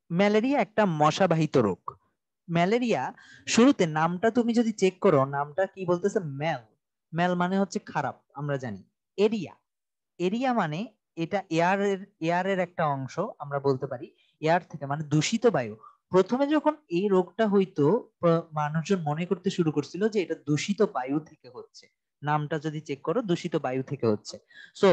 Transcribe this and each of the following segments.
Malaria একটা মশাবাহিত রোগ। ম্যালেরিয়া শুরুতে নামটা তুমি যদি চেক করো, নামটা কি বলতেছে? ম্যাল। ম্যাল মানে হচ্ছে খারাপ, আমরা জানি। এরিয়া, এরিয়া মানে এটা এয়ারের একটা অংশ, আমরা বলতে পারি। এয়ার থেকে মানে দূষিত বায়ু। প্রথমে যখন এই রোগটা হইতো, মানুষজন মনে করতে শুরু করছিল যে এটা দূষিত বায়ু থেকে হচ্ছে। নামটা যদি চেক করো, দূষিত বায়ু থেকে হচ্ছে। সো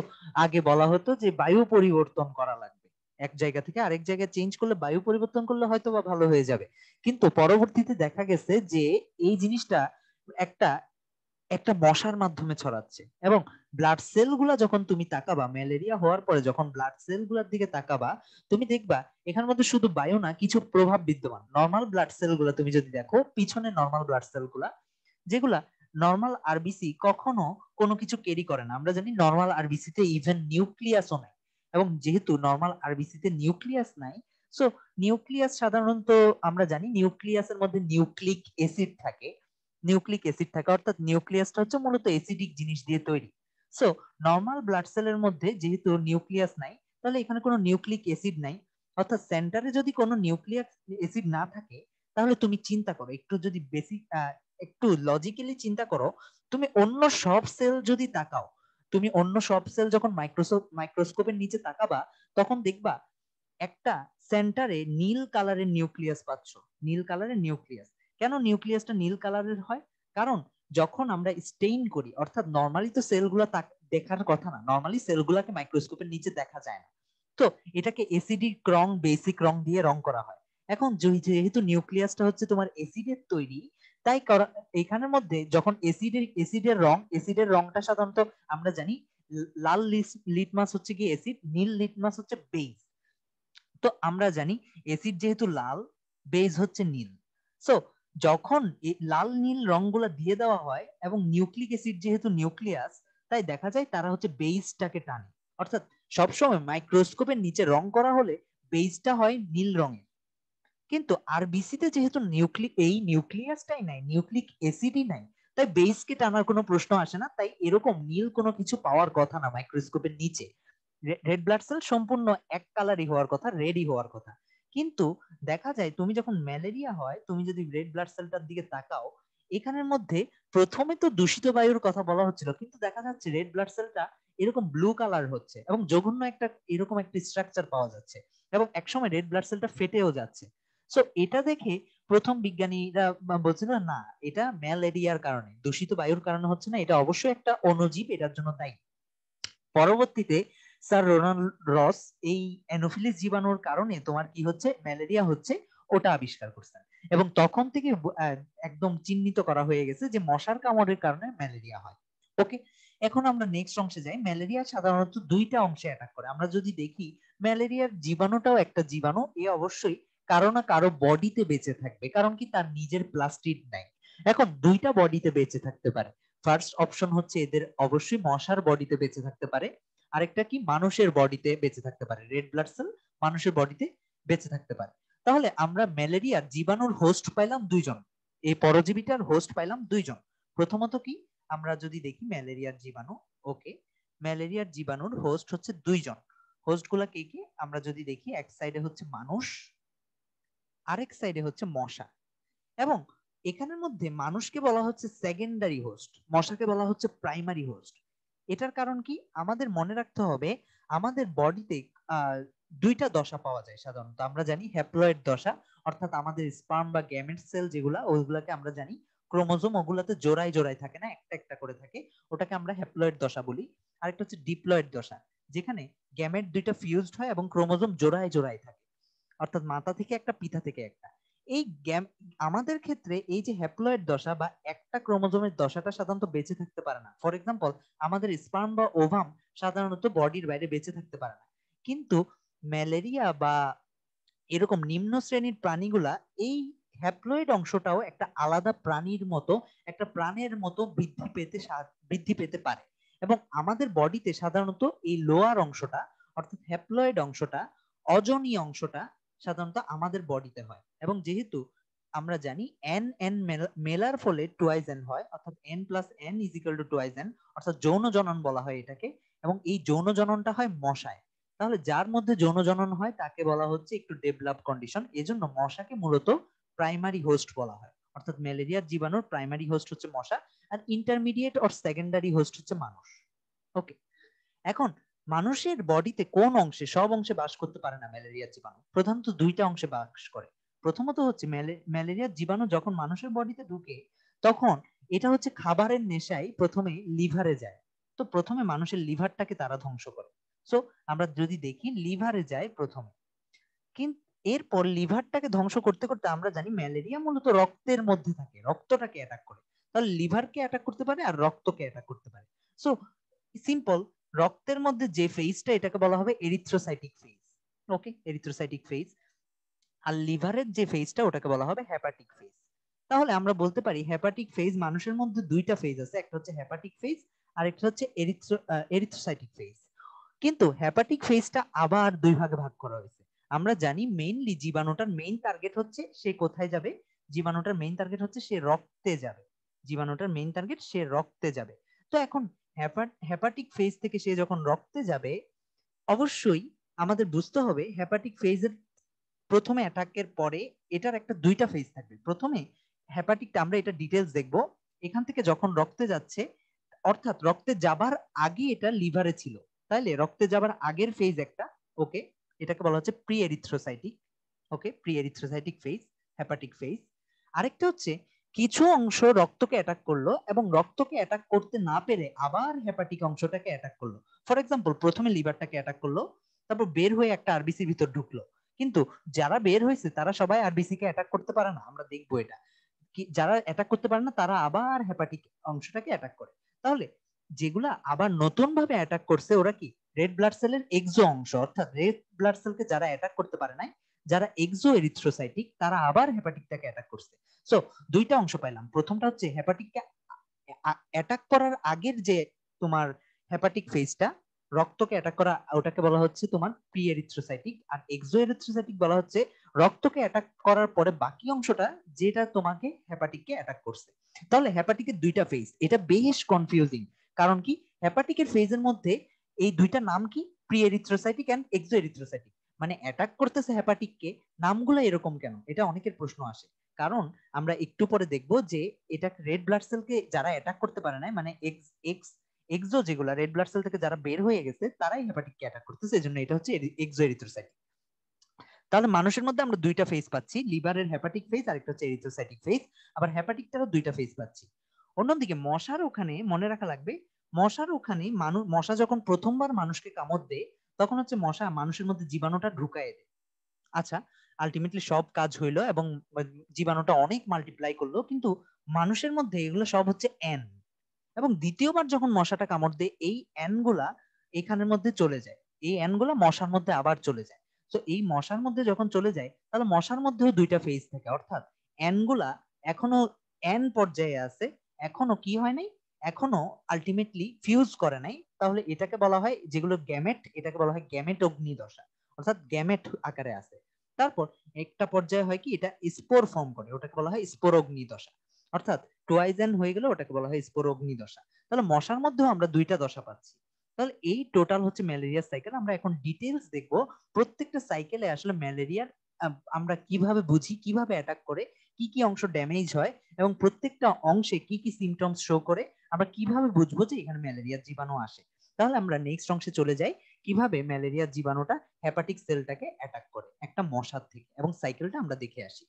আগে বলা হতো যে বায়ু পরিবর্তন করা লাগবে, এক জায়গা থেকে আরেক জায়গায় চেঞ্জ করলে, বায়ু পরিবর্তন করলে হয়তো বা ভালো হয়ে যাবে। কিন্তু পরবর্তীতে দেখা গেছে যে এই জিনিসটা একটা একটা মশার মাধ্যমে ছড়াচ্ছে। এবং ব্লাড সেল গুলা যখন তুমি তাকাবা, ম্যালেরিয়া হওয়ার পরে যখন ব্লাড সেল গুলার দিকে তাকাবা, তুমি দেখবা এখানের মধ্যে শুধু বায়ু না, কিছু প্রভাব বিদ্যমান। নর্মাল ব্লাড সেল গুলা তুমি যদি দেখো, পিছনে নর্মাল ব্লাড সেল গুলা, যেগুলা নর্মাল আরবিসি কখনো কোনো কিছু ক্যারি করে না। আমরা জানি নর্মাল আরবিসি তে ইভেন নিউক্লিয়াসও নাই। এবং যেহেতু নর্মাল আরবিসি তে নিউক্লিয়াস নাই, সো নিউক্লিয়াস সাধারণত, আমরা জানি নিউক্লিয়াসের মধ্যে নিউক্লিক অ্যাসিড থাকে। নিউক্লিক অ্যাসিড থাকে, অর্থাৎ নিউক্লিয়াসটা হচ্ছে মূলত অ্যাসিডিক জিনিস দিয়ে তৈরি। সো নর্মাল ব্লাড সেলের মধ্যে যেহেতু নিউক্লিয়াস নাই, তাহলে এখানে কোনো নিউক্লিক অ্যাসিড নাই। অর্থাৎ সেন্টারে যদি কোনো নিউক্লিয়াস অ্যাসিড না থাকে, তাহলে তুমি চিন্তা করো, একটু যদি বেসিক, একটু লজিক্যালি চিন্তা করো, তুমি অন্য সব সেল যদি তাকাও, তুমি অন্য সব সেল যখন মাইক্রোস্কোপের নিচে তাকাবা, তখন দেখবা একটা সেন্টারে নীল কালারের নিউক্লিয়াস পাচ্ছ। নীল কালারের নিউক্লিয়াস। কেন নিউক্লিয়াসটা নীল কালারের হয়? কারণ যখন আমরা স্টেইন করি, অর্থাৎ নর্মালি তো সেলগুলো দেখার কথা না, নর্মালি সেলগুলোকে মাইক্রোস্কোপের নিচে দেখা যায় না। তো এটাকে এসিডিক রং, বেসিক রং দিয়ে রং করা হয়। এখন যেহেতু নিউক্লিয়াসটা হচ্ছে তোমার এসিডের তৈরি, তাই এখানের মধ্যে যখন এসিডের রংটা সাধারণত আমরা জানি, লাল লিটমাস হচ্ছে কি এসিড, নীল লিটমাস হচ্ছে বেস। তো আমরা জানি এসিড যেহেতু লাল, বেজ হচ্ছে নীল। সো যখন এই লাল নীল রংগুলা দিয়ে দেওয়া হয়, এবং নিউক্লিক অ্যাসিড যেহেতু নিউক্লিয়াস, তাই দেখা যায় তারা হচ্ছে বেইজটাকে টানে। অর্থাৎ সবসময় মাইক্রোস্কোপের নিচে রং করা হলে বেইজটা হয় নীল রঙের। কিন্তু আরবিসিতে যেহেতু এই নিউক্লিয়াসটাই নাই, নিউক্লিক অ্যাসিডই নাই, তাই বেইজকে টানার কোনো প্রশ্ন আসে না। তাই এরকম নীল কোনো কিছু পাওয়ার কথা না মাইক্রোস্কোপের নিচে। রেড ব্লাড সেল সম্পূর্ণ এক কালারই হওয়ার কথা, রেডই হওয়ার কথা। কিন্তু দেখা যায় তুমি যখন ম্যালেরিয়া হয়, তুমি যদি রেড ব্লাড সেলটার দিকে তাকাও, এখানের মধ্যে প্রথমে তো দূষিত বায়ুর কথা বলা হচ্ছিল, কিন্তু দেখা যাচ্ছে রেড ব্লাড সেলটা এরকম ব্লু কালার হচ্ছে, এবং জঘন্য একটা এরকম একটা স্ট্রাকচার পাওয়া যাচ্ছে। এবং একসময় রেড ব্লাড সেলটা ফেটেও যাচ্ছে। সো এটা দেখে প্রথম বিজ্ঞানীরা বলছিল, না, এটা ম্যালেরিয়ার কারণে, দূষিত বায়ুর কারণে হচ্ছে না, এটা অবশ্যই একটা অণুজীব এটার জন্য দায়ী। পরবর্তীতে স্যার রোনাল্ড রস এই অ্যানোফিলিস জীবাণুর কারণে তোমার কি হচ্ছে, ম্যালেরিয়া হচ্ছে, ওটা আবিষ্কার করছেন। এবং তখন থেকে একদম চিহ্নিত করা হয়ে গেছে যে মশার কামড়ের কারণে ম্যালেরিয়া হয়। ওকে, এখন আমরা নেক্সট অংশে যাই। ম্যালেরিয়া সাধারণত দুইটা অংশে অ্যাটাক করে। আমরা যদি দেখি, ম্যালেরিয়ার জীবাণুটাও একটা জীবাণু, এ অবশ্যই কারো না কারো বডিতে বেঁচে থাকবে, কারণ কি তার নিজের প্লাস্টিড নাই। এখন দুইটা বডিতে বেঁচে থাকতে পারে। ফার্স্ট অপশন হচ্ছে এদের অবশ্যই মশার বডিতে বেঁচে থাকতে পারে। আরেকটা কি, মানুষের বডিতে বেঁচে থাকতে পারে। রেড ব্লাড সেল মানুষের বডিতে বেঁচে থাকতে পারে। তাহলে আমরা ম্যালেরিয়ার জীবাণুর হোস্ট পাইলাম দুইজন, এই পরজীবীটার হোস্ট পাইলাম দুইজন। প্রথমত কি, আমরা যদি দেখি ম্যালেরিয়ার জীবাণু, ওকে, ম্যালেরিয়ার জীবাণুর হোস্ট হচ্ছে দুইজন। হোস্ট গুলা কে কি, আমরা যদি দেখি, এক সাইডে হচ্ছে মানুষ, আরেক সাইডে হচ্ছে মশা। এবং এখানের মধ্যে মানুষকে বলা হচ্ছে সেকেন্ডারি হোস্ট, মশাকে বলা হচ্ছে প্রাইমারি হোস্ট। এটার কারণ কি, আমাদের মনে রাখতে হবে, আমাদের বডিতে আহ দুইটা দশা পাওয়া যায় সাধারণত। আমরা জানি হ্যাপ্লয়েড দশা, অর্থাৎ আমাদের স্পার্ম বা গ্যামেট সেল যেগুলা, ওইগুলাকে আমরা জানি ক্রোমোজোম, ওগুলাতে জোড়ায় জোড়ায় থাকে না, একটা একটা করে থাকে, ওটাকে আমরা হ্যাপ্লয়েড দশা বলি। আরেকটা হচ্ছে ডিপ্লয়েড দশা, যেখানে গ্যামেট দুইটা ফিউজড হয় এবং ক্রোমোজোম জোড়ায় জোড়ায় থাকে, অর্থাৎ মাতা থেকে একটা, পিতা থেকে একটা। এই আমাদের ক্ষেত্রে এই যে হ্যাপ্লয়েড দশা বা একটা ক্রোমোজোমের দশাটা সাধারণত বেঁচে থাকতে পারে না। ফর এক্সাম্পল, আমাদের স্পার্ম বা ওভাম সাধারণত বডির বাইরে বেঁচে থাকতে পারে না। কিন্তু ম্যালেরিয়া বা এরকম নিম্ন শ্রেণীর প্রাণীগুলা এই হ্যাপ্লয়েড অংশটাও একটা আলাদা প্রাণীর মতো, একটা প্রাণের মতো বৃদ্ধি পেতে পারে। এবং আমাদের বডিতে সাধারণত এই লোয়ার অংশটা, অর্থাৎ হ্যাপ্লয়েড অংশটা, অজনী অংশটা সাধারণত আমাদের বডিতে হয়। এবং যেহেতু আমরা জানি এন এন মেলার ফলে টুয়াইজ এন হয়, অর্থাৎ N plus N is equal to twice N, অর্থাৎ যৌন জনন বলা হয় এটাকে। এবং এই যৌন জননটা হয় মশায়। তাহলে যার মধ্যে যৌন জনন হয় তাকে বলা হচ্ছে একটু ডেভেলপ কন্ডিশন। এজন্য মশাকে মূলত প্রাইমারি হোস্ট বলা হয়, অর্থাৎ ম্যালেরিয়ার জীবাণুর প্রাইমারি হোস্ট হচ্ছে মশা, আর ইন্টারমিডিয়েট অর সেকেন্ডারি হোস্ট হচ্ছে মানুষ। ওকে, এখন মানুষের বডিতে কোন অংশে, সব অংশে বাস করতে পারে না ম্যালেরিয়ার জীবাণু, প্রধানত দুইটা অংশে বাস করে। প্রথমত হচ্ছে ম্যালেরিয়ার জীবাণু যখন মানুষের বডিতে ঢুকে তখন এটা হচ্ছে খাবারের নেশায় প্রথমে লিভারে যায়। তো প্রথমে মানুষের লিভারটাকে তারা ধ্বংস করে। সো আমরা যদি দেখি লিভারে যায় প্রথমে, কিন্তু এরপর লিভারটাকে ধ্বংস করতে করতে আমরা জানি ম্যালেরিয়া মূলত রক্তের মধ্যে থাকে, রক্তটাকে অ্যাটাক করে। তাহলে লিভারকে অ্যাটাক করতে পারে আর রক্তকে অ্যাটাক করতে পারে। সো সিম্পল, রক্তের মধ্যে যে ফেজটা এটাকে বলা হবে এরিথ্রোসাইটিক ফেজ। ওকে, এরিথ্রোসাইটিক ফেজ। আর লিভারের যে ফেজটা ওটাকে বলা হবে হেপাটিক ফেজ। তাহলে আমরা বলতে পারি হেপাটিক ফেজ, মানুষের মধ্যে দুইটা ফেজ আছে, একটা হচ্ছে হেপাটিক ফেজ আর একটা হচ্ছে এরিথ্রোসাইটিক ফেজ। কিন্তু হেপাটিক ফেজটা আবার দুই ভাগে ভাগ করা হয়েছে। আমরা জানি মেইনলি জীবাণুটার মেইন টার্গেট হচ্ছে সে কোথায় যাবে, জীবাণুটার মেইন টার্গেট হচ্ছে সে রক্তে যাবে, জীবাণুটার মেইন টার্গেট সে রক্তে যাবে। তো এখন হেপাটিক ফেজ থেকে সে যখন রক্তে যাবে, অবশ্যই আমাদের বুঝতে হবে হেপাটিক ফেজের প্রথমে অ্যাটাকের পরে এটার একটা দুইটা ফেজ থাকবে। প্রথমে হেপাটিকটা আমরা এটা ডিটেলস দেখবো, এখান থেকে যখন রক্তে যাচ্ছে, অর্থাৎ রক্তে যাবার আগে এটা লিভারে ছিল, তাইলে রক্তে যাবার আগের ফেজ একটা। ওকে, এটাকে বলা হচ্ছে pre erythrocytic. Okay, pre erythrocytic phase, hepatic phase. আরেকটা হচ্ছে কিছু অংশ রক্তকে অ্যাটাক করলো এবং রক্তকে অ্যাটাক করতে না পেরে আবার হেপাটিক অংশটাকে অ্যাটাক করলো। ফর এক্সাম্পল, প্রথমে লিভারটাকে অ্যাটাক করলো, তারপর বের হয়ে একটা আরবিসির ভিতর ঢুকলো। কিন্তু যারা বের হয়েছে তারা সবাই আরবিসি কে অ্যাটাক করতে পারে না, আমরা দেখবো এটা। যারা অ্যাটাক করতে পারে না তারা আবার হেপাটিক অংশটাকে অ্যাটাক করে। তাহলে যেগুলা আবার নতুন ভাবে অ্যাটাক করছে ওরা কি রেড ব্লাড সেলের এক্সো অংশ, অর্থাৎ রেড ব্লাড সেলকে যারা অ্যাটাক করতে পারে নাই, যারা এক্সো এরিথ্রোসাইটিক, তারা আবার হেপাটিকটাকে অ্যাটাক করছে। সো দুইটা অংশ পাইলাম। প্রথমটা হচ্ছে হেপাটিককে অ্যাটাক করার আগের যে তোমার হেপাটিক ফেজটা, রক্তকে অ্যাটাক করা, ওটাকে বলা হচ্ছে তোমার প্রি এরিথ্রোসাইটিক। আর এক্সো এরিথ্রোসাইটিক বলা হচ্ছে রক্তকে অ্যাটাক করার পরে বাকি অংশটা যেটা তোমাকে হেপাটিককে অ্যাটাক করছে। তাহলে হেপাটিকের দুইটা ফেজ, এটা বেশ কনফিউজিং। কারণ কি, হেপাটিকের ফেজের মধ্যে এই দুইটা নাম কি, pre erythrocytic and exo erythrocytic, মানে অ্যাটাক করতেছে হেপাটিককে, নামগুলো এরকম কেন, এটা অনেকের প্রশ্ন আসে। কারণ আমরা একটু পরে দেখবো যে এটা রেড ব্লাড সেলকে যারা অ্যাটাক করতে পারে না, মানে এক্স এক্স এক্সো যেগুলা রেড ব্লাড সেল থেকে যারা বের হয়ে গেছে তারাই হেপাটিককে অ্যাটাক করতেছে, এজন্য এটা হচ্ছে এক্সো এরিথ্রোসাইটিক। তাহলে মানুষের মধ্যে আমরা দুইটা ফেজ পাচ্ছি, লিভারের হেপাটিক ফেজ আর একটা হচ্ছে এরিথ্রোসাইটিক ফেজ। আবার হেপাটিকটারও দুইটা ফেজ পাচ্ছি। অন্যদিকে মশার ওখানে মনে রাখা লাগবে, মশার ওখানে মশা যখন প্রথমবার মানুষকে কামড় দেয় তখন হচ্ছে মশা মানুষের মধ্যে জীবাণুটা ঢুকায় দেয়। আচ্ছা, আলটিমেটলি সব কাজ হইলো এবং জীবাণুটা অনেক মাল্টিপ্লাই করলো, কিন্তু মানুষের মধ্যে এগুলো সব হচ্ছে এন। এবং দ্বিতীয়বার যখন মশাটা কামড় দেয় এই এন গুলা এখানের মধ্যে চলে যায়, এই এন গুলা মশার মধ্যে আবার চলে যায়। তো এই মশার মধ্যে যখন চলে যায় তাহলে মশার মধ্যেও দুইটা ফেজ থাকে, অর্থাৎ এন গুলা এখনো এন পর্যায়ে আছে, এখনো কি হয় নাই, এখনো আলটিমেটলি ফিউজ করে নাই। তাহলে এটাকে বলা হয়, যেগুলো গ্যামেট, এটাকে বলা হয় গ্যামেট অগ্নি দশা, অর্থাৎ গ্যামেট আকারে আছে। তারপর একটা পর্যায়ে হয় কি, এটা স্পোর ফর্ম করে, ওটাকে বলা হয় স্পোর অগ্নি দশা, অর্থাৎ টোয়াইজেন হয়ে গেলে ওটাকে বলা হয় স্পোর অগ্নি দশা। তাহলে মশার মধ্যেও আমরা দুইটা দশা পাচ্ছি। তাহলে এই টোটাল হচ্ছে ম্যালেরিয়ার সাইকেল। আমরা এখন ডিটেলস দেখবো প্রত্যেকটা সাইকেলে আসলে ম্যালেরিয়ার আমরা কিভাবে বুঝি, কিভাবে অ্যাটাক করে, কি কি অংশ ড্যামেজ হয় এবং প্রত্যেকটা অংশে কি কি সিমটমস শো করে, আমরা কিভাবে বুঝবো যে এখানে ম্যালেরিয়ার জীবাণু আসে। তাহলে আমরা নেক্সট অংশে চলে যাই, কিভাবে ম্যালেরিয়ার জীবাণুটা হেপাটিক সেলটাকে অ্যাটাক করে একটা মশার থেকে, এবং সাইকেলটা আমরা দেখে আসি।